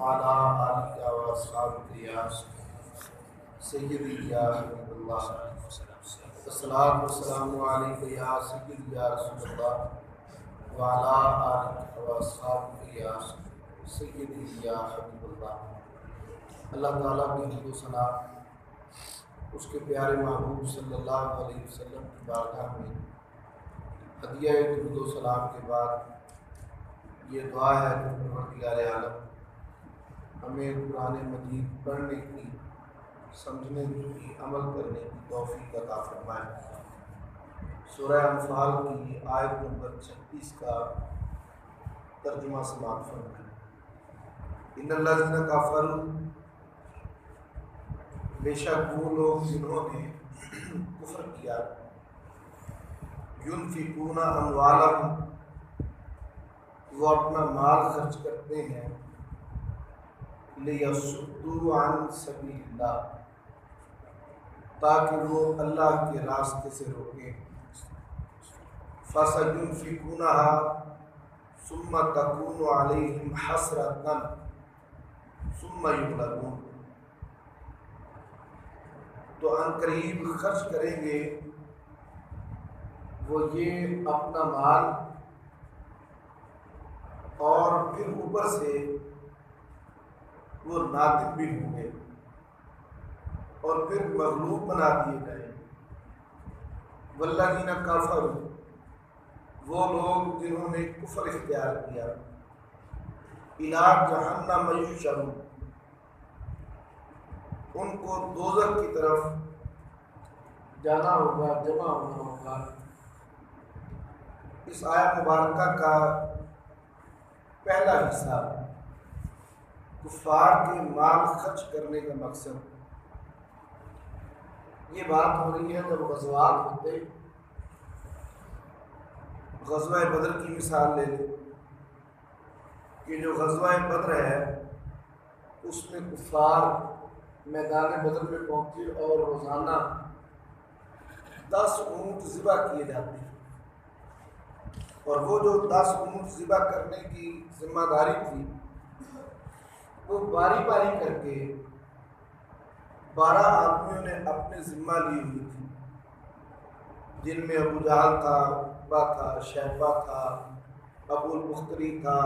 وعلى آلك وأصحابك يا سيدي يا حبيب الله الصلاة والسلام عليك يا سيدي يا رسول الله وعلى آلك وأصحابك يا سیدی یا حبیب اللہ۔ اللہ تعالیٰ کی حمد و ثنا اس کے پیارے محبوب صلی اللہ علیہ وسلم کی بارگاہ میں ہدیہ درود و سلام کے بعد یہ دعا ہے کہ پروردگار عالم ہمیں قرآن مجید پڑھنے کی، سمجھنے کی، عمل کرنے کی توفیق عطا فرمائے۔ سورہ انفال کی آیت نمبر 36 کا ترجمہ سماعت فرمائیں۔ ان الذین کفروا، بے شک وہ لوگ جنہوں نے کفر کیا، ينفقون اموالهم، وہ اپنا مال خرچ کرتے ہیں، لیصدوا عن سبیل اللہ، تاکہ وہ اللہ کے راستے سے روکیں، فسينفقونها ثم تكون عليهم حسرة ثم يغلبون، تو ان قریب خرچ کریں گے وہ یہ اپنا مال، اور پھر اوپر سے وہ نادم بھی ہوں گے اور پھر مغلوب بنا دیے گئے۔ والذین کفروا، وہ لوگ جنہوں نے کفر اختیار کیا، الی جہنم یحشرون، ان کو دوزخ کی طرف جانا ہوگا، جمع ہونا ہوگا۔ اس آیت مبارکہ کا پہلا حصہ کفار کے مال خرچ کرنے کا مقصد، یہ بات ہو رہی ہے جب غزوات ہوتے۔ غزوہ بدر کی مثال لے لیں کہ جو غزوہ بدر ہے اس میں کفار میدان بدر میں پہنچے اور روزانہ 10 اونٹ ذبح کیے جاتے ہیں، اور وہ جو 10 اونٹ ذبح کرنے کی ذمہ داری تھی وہ باری باری کر کے 12 آدمیوں نے اپنے ذمہ لی ہوئی تھی، جن میں ابو جہل تھا، عتبہ تھا، شیبہ تھا، ابو البختری تھا،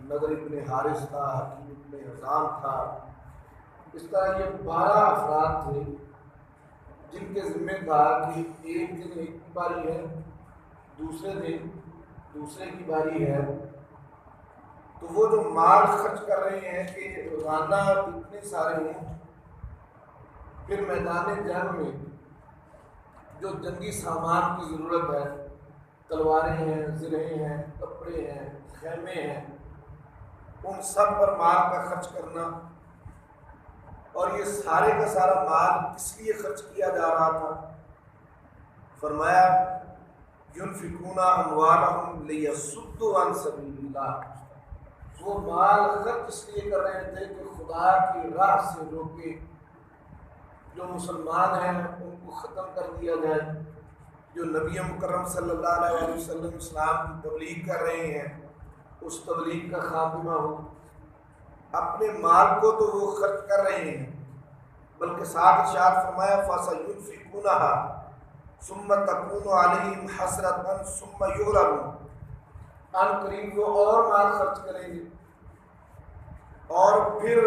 نضر ابن حارث تھا، حکیم ابن حزام تھا۔ اس طرح یہ 12 افراد تھے جن کے ذمہ تھا کہ ایک دن ایک کی باری ہے، دوسرے دن دوسرے کی باری ہے۔ تو وہ جو مال خرچ کر رہے ہیں کہ روزانہ اتنے سارے اونٹ، پھر میدان جنگ میں جو جنگی سامان کی ضرورت ہے، تلواریں ہیں، زرہیں ہیں، کپڑے ہیں، خیمے ہیں، ان سب پر مال کا خرچ کرنا۔ اور یہ سارے کا سارا مال کس لیے خرچ کیا جا رہا تھا؟ فرمایا ينفقون اموالهم ليصدوا عن سبيل اللہ، وہ مال خرچ اس لیے کر رہے تھے کہ خدا کی راہ سے روکے، جو مسلمان ہیں ان کو ختم کر دیا جائے، جو نبی مکرم صلی اللہ علیہ وسلم اسلام کی تبلیغ کر رہے ہیں اس تبلیغ کا خاتمہ ہو۔ اپنے مال کو تو وہ خرچ کر رہے ہیں، بلکہ ساتھ ارشاد فرمایا فَسَيُنْفِقُونَهَا ثُمَّ تَكُونُ عَلَيْهِمْ حَسْرَةً ثُمَّ يُغْلَبُونَ، ان قریب وہ اور مال خرچ کریں گے اور پھر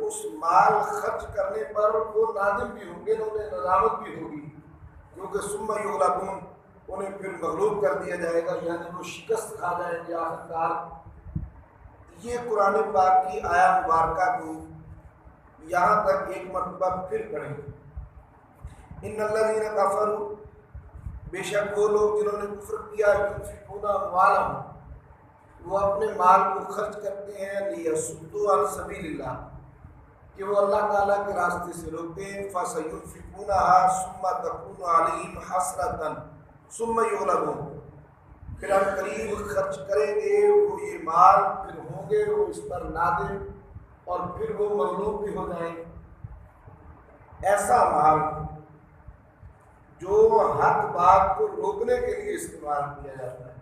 اس مال خرچ کرنے پر وہ نادم بھی ہوں گے، انہیں ندامت بھی ہوگی، کیونکہ ثُمَّ يُغْلَبُونَ، انہیں پھر مغلوب کر دیا جائے گا، یعنی وہ شکست کھا جائیں گے آخرکار۔ یہ قرآن پاک کی آیا مبارکہ کو یہاں تک ایک مرتبہ پھر پڑھیں۔ ان الذین کفروا، بے شک وہ لوگ جنہوں نے کفر کیا، ينفقون اموالهم، وہ اپنے مال کو خرچ کرتے ہیں، لیصدوا عن سبیل اللہ، کہ وہ اللہ تعالیٰ کے راستے سے روکیں، فَسَيُنْفِقُونَهَا ثُمَّ تَكُونُ عَلَيْهِمْ حَسْرَةً ثُمَّ يُغْلَبُونَ، پھر ان قریب خرچ کریں گے وہ یہ مال، پھر ہوں گے وہ اس پر نادم اور پھر وہ مغلوب بھی ہو جائیں گے۔ ایسا مال جو حق بات کو روکنے کے لیے استعمال کیا جاتا ہے،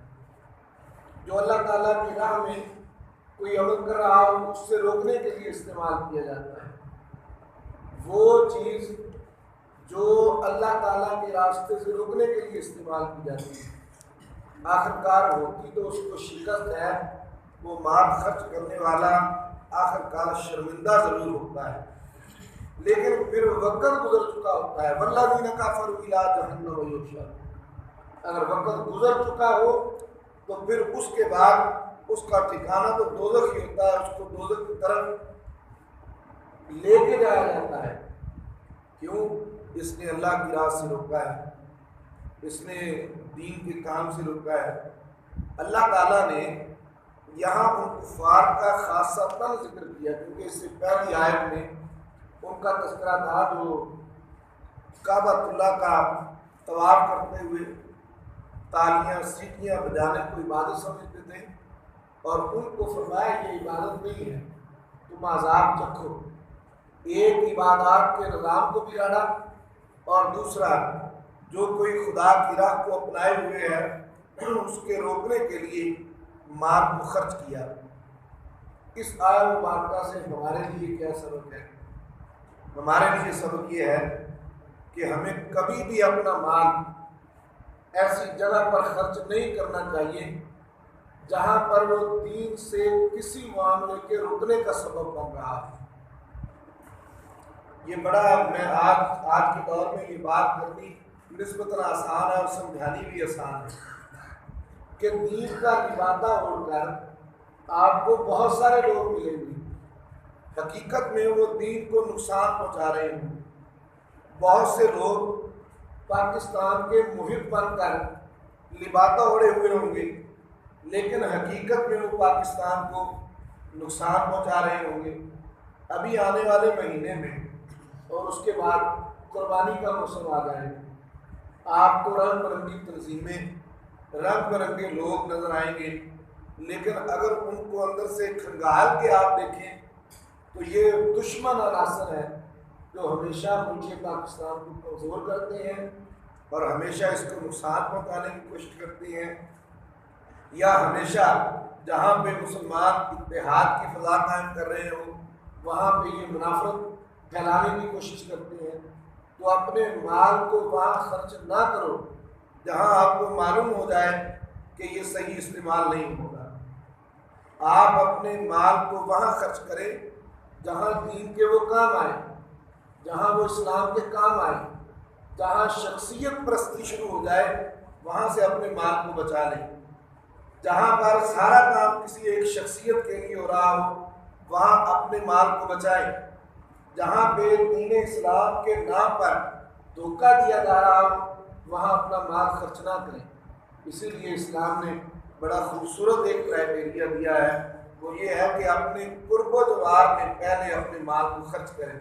جو اللہ تعالیٰ کی راہ میں کوئی عمل کر رہا ہو اس سے روکنے کے لیے استعمال کیا جاتا ہے، وہ چیز جو اللہ تعالیٰ کے راستے سے روکنے کے لیے استعمال کی جاتی ہے، آخرکار ہوتی تو اس کو شکست ہے، وہ مال خرچ کرنے والا آخرکار شرمندہ ضرور ہوتا ہے، لیکن پھر وقت گزر چکا ہوتا ہے۔ والذین کفروا الی جہنم یحشرون، اگر وقت گزر چکا ہو تو پھر اس کے بعد اس کا ٹھکانہ تو دوزخ ہی ہوتا ہے، اس کو دوزخ کی طرف لے کے جایا جاتا ہے۔ کیوں؟ اس نے اللہ کی راہ سے روکا ہے، اس نے دین کے کام سے روکا ہے۔ اللہ تعالیٰ نے یہاں ان کفار کا خاصہ ذکر کیا، کیونکہ اس سے پہلی آیت میں ان کا تذکرہ تھا جو کعبۃ اللہ کا طواف کرتے ہوئے تالیاں سیٹیاں بجانے کو عبادت سمجھتے تھے، اور ان کو فرمایا یہ عبادت نہیں ہے، تم عذاب چکھو۔ ایک عبادات کے نظام کو بگاڑا، اور دوسرا جو کوئی خدا کی راہ کو اپنائے ہوئے ہے اس کے روکنے کے لیے مال کو خرچ کیا۔ اس آیت مبارکہ سے ہمارے لیے کیا سبق ہے؟ ہمارے لیے سبق یہ ہے کہ ہمیں کبھی بھی اپنا مال ایسی جگہ پر خرچ نہیں کرنا چاہیے جہاں پر وہ دین سے کسی معاملے کے رکنے کا سبب بن رہا ہے۔ یہ بڑا میں آج کے دور میں یہ بات کرنی نسبتاً آسان ہے اور سمجھانی بھی آسان ہے کہ دین کا لبادہ اوڑھ کر آپ کو بہت سارے لوگ ملیں گے، حقیقت میں وہ دین کو نقصان پہنچا رہے ہیں۔ بہت سے لوگ پاکستان کے محب بن کر لبادہ اوڑھے ہوئے ہوں گے، لیکن حقیقت میں وہ پاکستان کو نقصان پہنچا رہے ہوں گے۔ ابھی آنے والے مہینے میں اور اس کے بعد قربانی کا موسم آ جائے گا، آپ کو رنگ برنگی تنظیمیں، رنگ برنگے لوگ نظر آئیں گے، لیکن اگر ان کو اندر سے کھنگال کے آپ دیکھیں تو یہ دشمن عناصر ہیں جو ہمیشہ ملک پاکستان کو کمزور کرتے ہیں اور ہمیشہ اس کو نقصان پہنچانے کی کوشش کرتے ہیں، یا ہمیشہ جہاں پہ مسلمان اتحاد کی فضا قائم کر رہے ہوں وہاں پہ یہ منافرت پھیلانے کی کوشش کرتے ہیں۔ تو اپنے مال کو وہاں خرچ نہ کرو جہاں آپ کو معلوم ہو جائے کہ یہ صحیح استعمال نہیں ہوگا۔ آپ اپنے مال کو وہاں خرچ کریں جہاں دین کے وہ کام آئے، جہاں وہ اسلام کے کام آئے، جہاں شخصیت پرستی شروع ہو جائے وہاں سے اپنے مال کو بچا لیں۔ جہاں پر سارا کام کسی ایک شخصیت کے لیے ہو رہا ہو وہاں اپنے مال کو بچائیں۔ جہاں پہ دین اسلام کے نام پر دھوکہ دیا جا رہا ہو وہاں اپنا مال خرچ نہ کریں۔ اسی لیے اسلام نے بڑا خوبصورت ایک کرائٹیریا دیا ہے، وہ یہ ہے کہ اپنے قرب و جوار میں پہلے اپنے مال کو خرچ کریں۔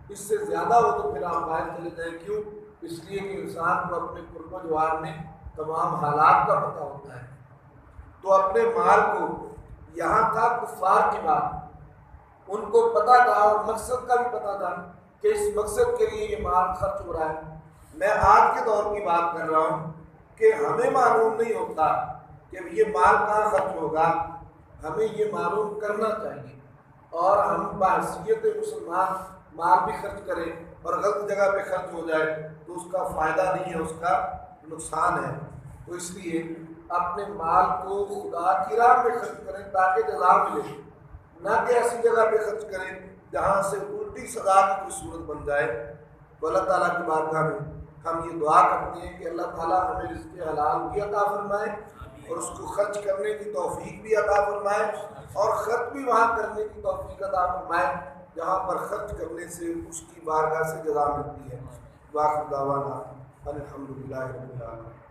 اس سے زیادہ ہو تو پھر آپ باہر چلے جائیں۔ کیوں؟ اس لیے کہ انسان کو اپنے قرب و جوار میں تمام حالات کا پتہ ہوتا ہے۔ تو اپنے مال کو، یہاں تھا کفار کی بات، ان کو پتہ تھا اور مقصد کا بھی پتہ تھا کہ اس مقصد کے لیے یہ مال خرچ ہو رہا ہے۔ میں آج کے دور کی بات کر رہا ہوں کہ ہمیں معلوم نہیں ہوتا کہ یہ مال کہاں خرچ ہوگا، ہمیں یہ معلوم کرنا چاہیے، اور ہم بحیثیت مسلمان مال بھی خرچ کریں اور غلط جگہ پہ خرچ ہو جائے تو اس کا فائدہ نہیں ہے، اس کا نقصان ہے۔ تو اس لیے اپنے مال کو خدا کی راہ میں خرچ کریں تاکہ جزا ملے، نہ کہ ایسی جگہ پہ خرچ کریں جہاں سے الٹی سزا کی کوئی صورت بن جائے۔ تو اللہ تعالیٰ کی بارگاہ میں ہم یہ دعا کرتے ہیں کہ اللہ تعالیٰ ہمیں رزق حلال بھی عطا فرمائے اور اس کو خرچ کرنے کی توفیق بھی عطا فرمائے، اور خرچ بھی وہاں کرنے کی توفیق عطا فرمائے جہاں پر خرچ کرنے سے اس کی بارگاہ سے جزا ملتی ہے۔ وآخر دعوانا الحمدللہ رب العالمین۔